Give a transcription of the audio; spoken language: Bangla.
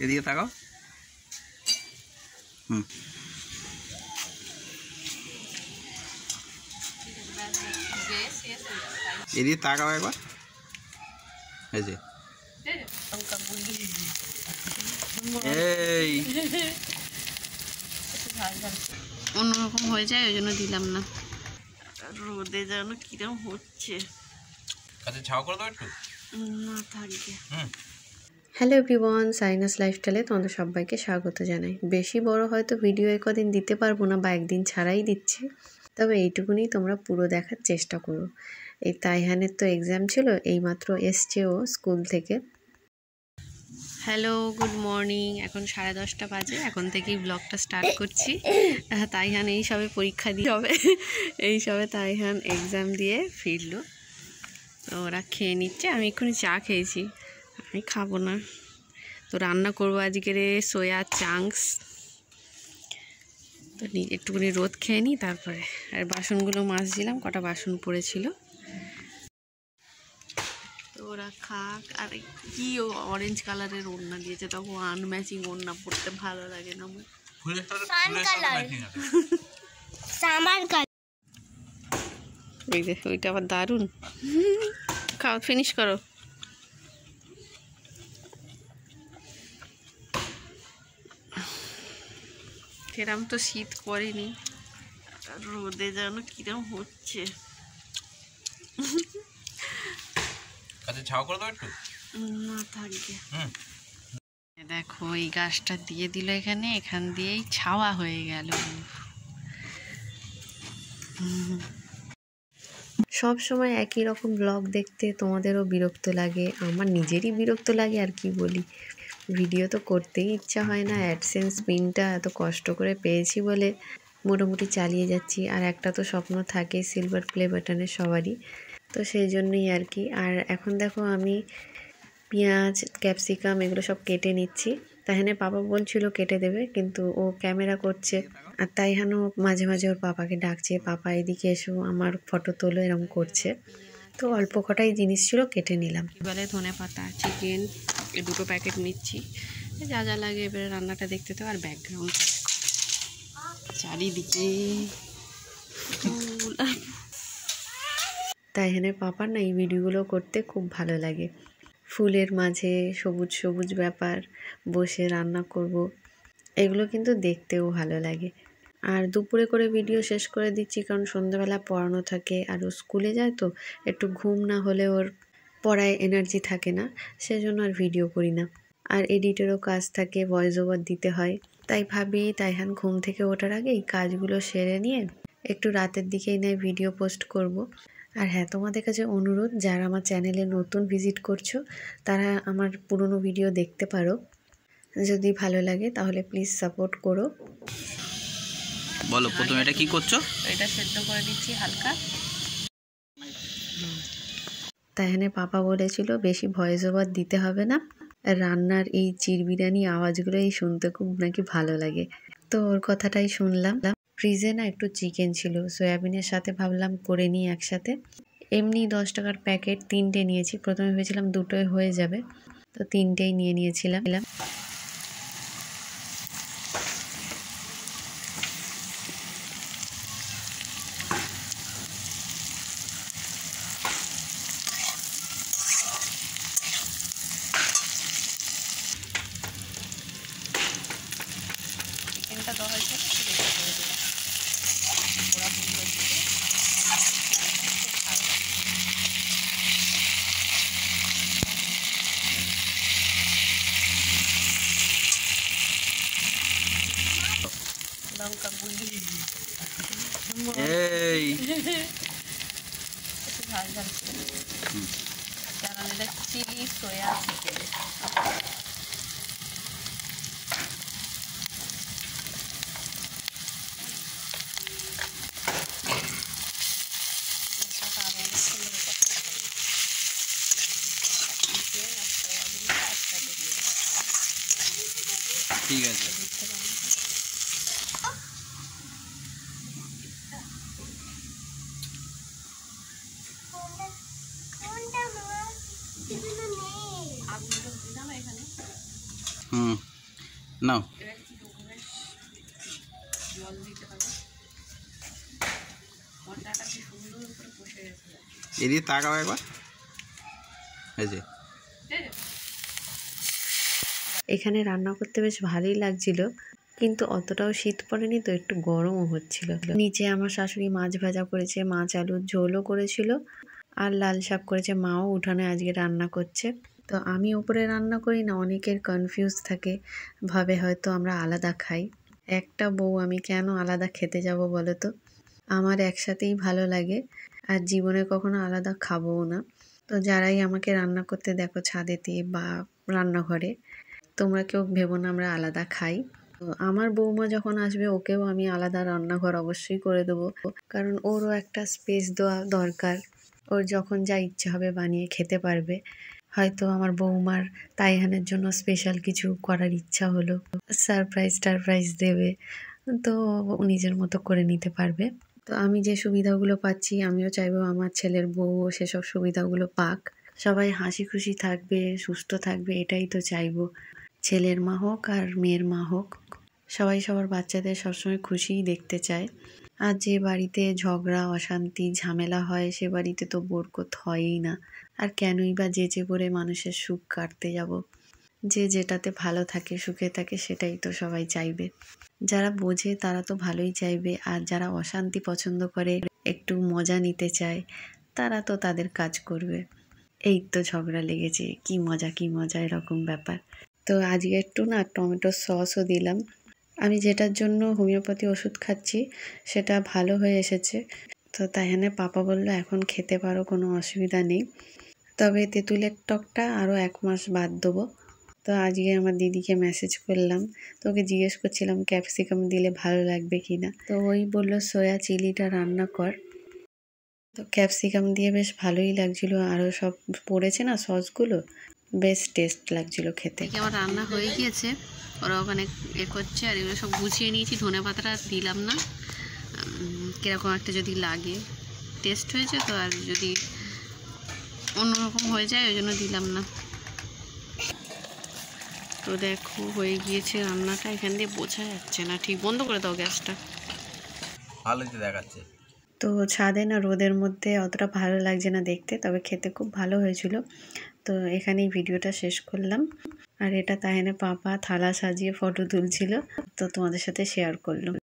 এদিকে তাকাও। এদিকে তাকাও একবার। এই যে এই অন্যরকম হয়ে যায়, ওই জন্য দিলাম না। রোদে যেন কিরম হচ্ছে। আচ্ছা ছাও করে দাও একটু। না থাকবে। হ্যালো এভরিওয়ান, সাইনাস লাইফস্টাইলে তোমাদের সবাইকে স্বাগত জানাই। বেশি বড় হয়তো ভিডিও কদিন দিতে পারবো না বা একদিন ছাড়াই দিচ্ছি, তবে এইটুকুনি তোমরা পুরো দেখার চেষ্টা করো। এই তাইহানের তো এক্সাম ছিল, এইমাত্র এসছে ও স্কুল থেকে। Hello, good morning. এখন 10:30 বাজে, এখন থেকেই ব্লগটা স্টার্ট করছি। তাইহান এই সবে পরীক্ষা দিয়ে হবে, এই সবে তাইহান এক্সাম দিয়ে ফিরলো, তো ওরা খেয়ে নিচ্ছে। আমি এক্ষুনি চা খেয়েছি, আমি খাবো না। তো রান্না করবো আজকের সোয়া চাংস। তো একটুখানি রোদ খেয়ে নিই তারপরে। আর বাসনগুলো মাজছিলাম, কটা বাসন পড়েছিল। তো ওরা খাক। আর কি অরেঞ্জ কালারের ওড়না দিয়েছে, তখন আনম্যাচিং ওড়না পরতে ভালো লাগে না আমার। ওই যে ওইটা আবার দারুণ। খাওয়া ফিনিশ করো। সেরম তো শীত পড়েনি, রোদে যেন কিরম হচ্ছে। আচ্ছা ছাও করে দাও একটু। না থাকবে। দেখো এই গাছটা দিয়ে দিল এখানে, এখান দিয়েই ছাওয়া হয়ে গেল। সব সময় একই রকম ব্লগ দেখতে তোমাদেরও বিরক্ত লাগে, আমার নিজেরই বিরক্ত লাগে। আর কি বলি, ভিডিও তো করতেই ইচ্ছা হয় না। অ্যাডসেন্স পিনটা এত কষ্ট করে পেয়েছি বলে মোটামুটি চালিয়ে যাচ্ছি। আর একটা তো স্বপ্ন থাকে সিলভার প্লে বাটনের সবারই, তো সেই জন্যই আর কি। আর এখন দেখো আমি পেঁয়াজ ক্যাপসিকাম এগুলো সব কেটে নিচ্ছি। তাইহানের পাপা বলছিল কেটে দেবে, কিন্তু ও ক্যামেরা করছে। আর তাইহানও মাঝে মাঝে ওর পাপাকে ডাকছে, পাপা এদিকে এসো, আমার ফটো তোলো, এরকম করছে। তো অল্প কটাই জিনিস ছিল, কেটে নিলাম। এবারে ধনে পাতা, চিকেন, এই দুটো প্যাকেট নিচ্ছি। যা যা লাগে এবারে রান্নাটা দেখতে তো। আর ব্যাকগ্রাউন্ড চারিদিকে ফুল। তাইহানের পাপার না এই ভিডিওগুলো করতে খুব ভালো লাগে। ফুলের মাঝে সবুজ সবুজ ব্যাপার, বসে রান্না করব, এগুলো কিন্তু দেখতেও ভালো লাগে। আর দুপুরে করে ভিডিও শেষ করে দিচ্ছি, কারণ সন্ধ্যাবেলা পড়ানো থাকে আর ও স্কুলে যায়, তো একটু ঘুম না হলে ওর পড়ায় এনার্জি থাকে না, সেজন্য আর ভিডিও করি না। আর এডিটেরও কাজ থাকে, ভয়েস ওভার দিতে হয়। তাই ভাবি তাইহান ঘুম থেকে ওঠার আগে এই কাজগুলো সেরে নিয়ে একটু রাতের দিকেই নয় ভিডিও পোস্ট করব। আর হ্যাঁ, তোমাদের কাছে অনুরোধ, যারা আমার চ্যানেলে নতুন ভিজিট করছো তারা আমার পুরনো ভিডিও দেখতে পারো। যদি ভালো লাগে তাহলে প্লিজ সাপোর্ট করো। বলো প্রথমে এটা কি করছো? এটা সেদ্ধ করে দিচ্ছি হালকা। তাইহানের পাপা বলেছিল বেশি ভয়েস ওভার দিতে হবে না, রান্নার এই চিরবিরানি আওয়াজগুলো এই শুনতে খুব নাকি ভালো লাগে। তো ওর কথাটাই শুনলাম। ফ্রিজে না একটু চিকেন ছিল, সয়াবিনের সাথে ভাবলাম করে নিই একসাথে। এমনি 10 টাকার প্যাকেট 3টে নিয়েছি, প্রথমে ভেবেছিলাম দুটোই হয়ে যাবে, তো 3টেই নিয়ে নিয়েছিলাম। চিকেনটা দেওয়া হয়েছে, চিকেনটা করে দিলাম। ওরা বললো লঙ্কা গুঁড়ি, এই একটু ঝাল ঝাল করে, কারণ এটা চিলি সোয়া চিকেন। ঠিক আছে। হুম নাও জল দিতে হবে। মশলাটা কি সুন্দর করে কষে গেছে। এদিকে তাকাও একবার, এই যে এখানে রান্না করতে বেশ ভালোই লাগছিল, কিন্তু অতটাও শীত পড়েনি তো, একটু গরমও হচ্ছিল। নিচে আমার শাশুড়ি মাছ ভাজা করেছে, মাছ আলুর ঝোলও করেছিল, আর লাল শাক করেছে। মাও উঠানে আজকে রান্না করছে। তো আমি উপরে রান্না করি না, অনেকের কনফিউজ থাকে, ভাবে হয়তো আমরা আলাদা খাই। একটা বউ, আমি কেন আলাদা খেতে যাব বলো তো? আমার একসাথেই ভালো লাগে, আর জীবনে কখনো আলাদা খাবোও না। তো যারাই আমাকে রান্না করতে দেখো ছাদেতে বা রান্নাঘরে, তোমরা কেউ ভেবো না আমরা আলাদা খাই। তো আমার বৌমা যখন আসবে ওকেও আমি আলাদা রান্নাঘর অবশ্যই করে দেবো, কারণ ওরও একটা স্পেস দেওয়া দরকার। ওর যখন যা ইচ্ছে হবে বানিয়ে খেতে পারবে। হয়তো আমার বৌমার তাইহানের জন্য স্পেশাল কিছু করার ইচ্ছা হলো, সারপ্রাইজ দেবে, তো ও নিজের মতো করে নিতে পারবে। তো আমি যে সুবিধাগুলো পাচ্ছি, আমিও চাইবো আমার ছেলের বউও সেসব সুবিধাগুলো পাক। সবাই হাসি খুশি থাকবে, সুস্থ থাকবে, এটাই তো চাইবো। ছেলের মা হোক আর মেয়ের মা হোক, সবাই সবার বাচ্চাদের সবসময় খুশিই দেখতে চায়। আর যে বাড়িতে ঝগড়া, অশান্তি, ঝামেলা হয়, সে বাড়িতে তো বরকত হয়ই না। আর কেনই বা যেচে করে মানুষের সুখ কাটতে যাব? যে যেটাতে ভালো থাকে, সুখে থাকে, সেটাই তো সবাই চাইবে। যারা বোঝে তারা তো ভালোই চাইবে, আর যারা অশান্তি পছন্দ করে, একটু মজা নিতে চায়, তারা তো তাদের কাজ করবে। এই তো ঝগড়া লেগেছে, কি মজা এরকম ব্যাপার। তো আজকে একটু না টমেটো সসও দিলাম। আমি যেটার জন্য হোমিওপ্যাথি ওষুধ খাচ্ছি সেটা ভালো হয়ে এসেছে। তো তাইহানের পাপা বললো এখন খেতে পারো, কোনো অসুবিধা নেই, তবে তেঁতুলের টকটা আরও 1 মাস বাদ দেবো। তো আজকে আমার দিদিকে মেসেজ করলাম, তো ওকে জিজ্ঞেস করছিলাম ক্যাপসিকাম দিলে ভালো লাগবে কি না। তো ওই বললো সয়া চিলিটা রান্না কর। তো ক্যাপসিকাম দিয়ে বেশ ভালোই লাগছিল, আরও সব পড়েছে না সসগুলো, বেশ টেস্ট লাগছিল খেতে। আমার রান্না হয়ে গিয়েছে, ওরা ওখানে করছে, আর এগুলো সব গুছিয়ে নিয়েছি। ধনে পাতাটা দিলাম না, কীরকম একটা যদি লাগে। টেস্ট হয়েছে তো, আর যদি অন্যরকম হয়ে যায় ওই জন্য দিলাম না। তো দেখো হয়ে গিয়েছে রান্নাটা, এখান দিয়ে বোঝা যাচ্ছে না ঠিক। বন্ধ করে দাও গ্যাসটা। ভালো দেখাচ্ছে। তো ছাদে না রোদের মধ্যে অতটা ভালো লাগছে না দেখতে, তবে খেতে খুব ভালো হয়েছিল। তো এখানেই ভিডিওটা শেষ করলাম। আর এটা তাইহানের পাপা থালা সাজিয়ে ফটো তুলছিল, তো তোমাদের সাথে শেয়ার করলাম।